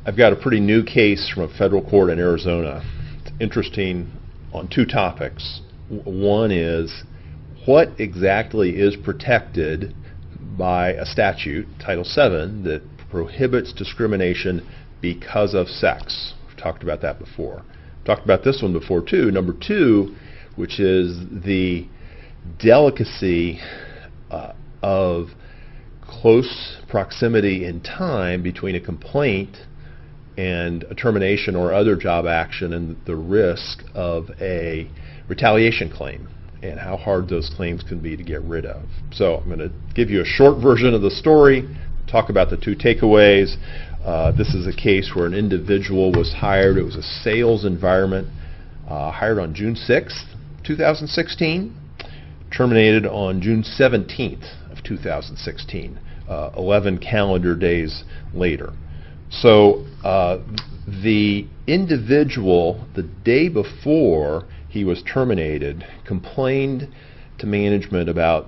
I've got a pretty new case from a federal court in Arizona. It's interesting on two topics. One is, what exactly is protected by a statute, Title VII, that prohibits discrimination because of sex? We've talked about that before. We've talked about this one before too. Number two, which is the delicacy of close proximity in time between a complaint and a termination or other job action, and the risk of a retaliation claim, and how hard those claims can be to get rid of. So I'm going to give you a short version of the story, talk about the two takeaways. This is a case where an individual was hired. It was a sales environment, hired on June 6th, 2016, terminated on June 17th of 2016, 11 calendar days later. So the individual, the day before he was terminated, complained to management about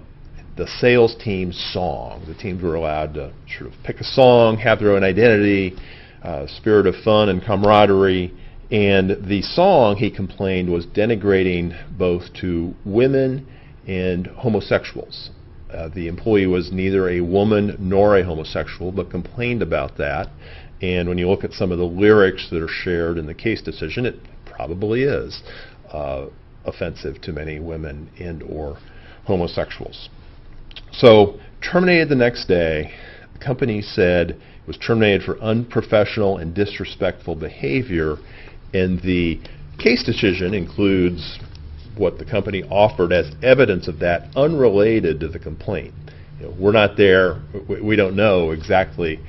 the sales team's song. The teams were allowed to sort of pick a song, have their own identity, spirit of fun and camaraderie, and the song, he complained, was denigrating both to women and homosexuals. The employee was neither a woman nor a homosexual, but complained about that. And when you look at some of the lyrics that are shared in the case decision, it probably is offensive to many women and or homosexuals. So terminated the next day. The company said it was terminated for unprofessional and disrespectful behavior, and the case decision includes what the company offered as evidence of that unrelated to the complaint. We're not there. We don't know exactly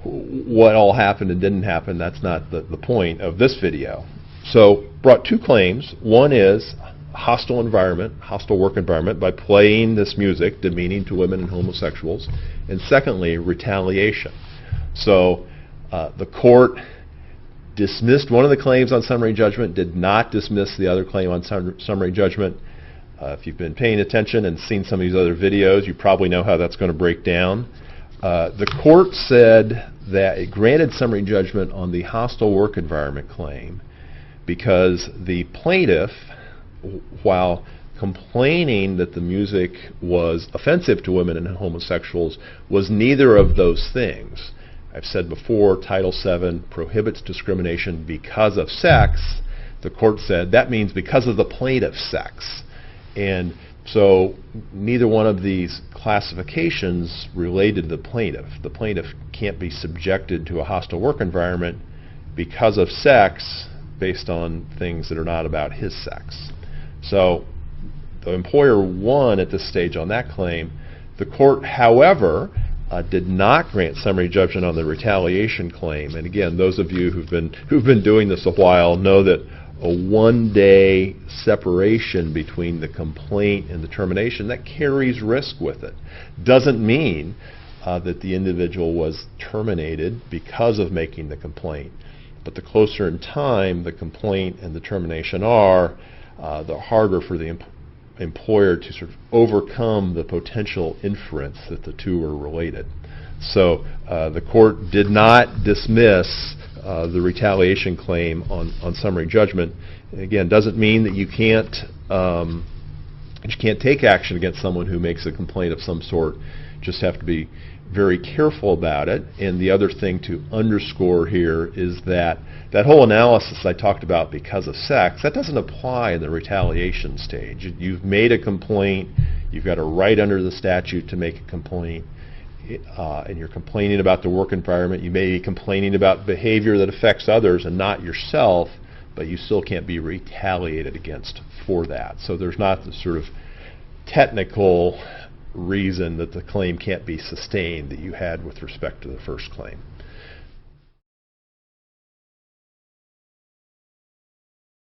what all happened and didn't happen. That's not the point of this video. So brought two claims. One is hostile environment, hostile work environment, by playing this music demeaning to women and homosexuals. And secondly, retaliation. So the court dismissed one of the claims on summary judgment, did not dismiss the other claim on summary judgment. If you've been paying attention and seen some of these other videos, you probably know how that's going to break down. The court said that it granted summary judgment on the hostile work environment claim because the plaintiff, while complaining that the music was offensive to women and homosexuals, was neither of those things. I've said before, Title VII prohibits discrimination because of sex. The court said that means because of the plaintiff's sex. And so neither one of these classifications related to the plaintiff. The plaintiff can't be subjected to a hostile work environment because of sex based on things that are not about his sex. So the employer won at this stage on that claim. The court, however, did not grant summary judgment on the retaliation claim. And again, those of you who've been doing this a while know that a one-day separation between the complaint and the termination, that carries risk with it. Doesn't mean that the individual was terminated because of making the complaint. But the closer in time the complaint and the termination are, the harder for the employer to sort of overcome the potential inference that the two are related. So the court did not dismiss the retaliation claim on summary judgment. And again, doesn't mean that you can't take action against someone who makes a complaint of some sort. Just have to be very careful about it. And the other thing to underscore here is that that whole analysis I talked about because of sex, that doesn't apply in the retaliation stage. You've made a complaint, you've got a right under the statute to make a complaint, and you're complaining about the work environment. You may be complaining about behavior that affects others and not yourself, but you still can't be retaliated against for that. So there's not the sort of technical reason that the claim can't be sustained that you had with respect to the first claim.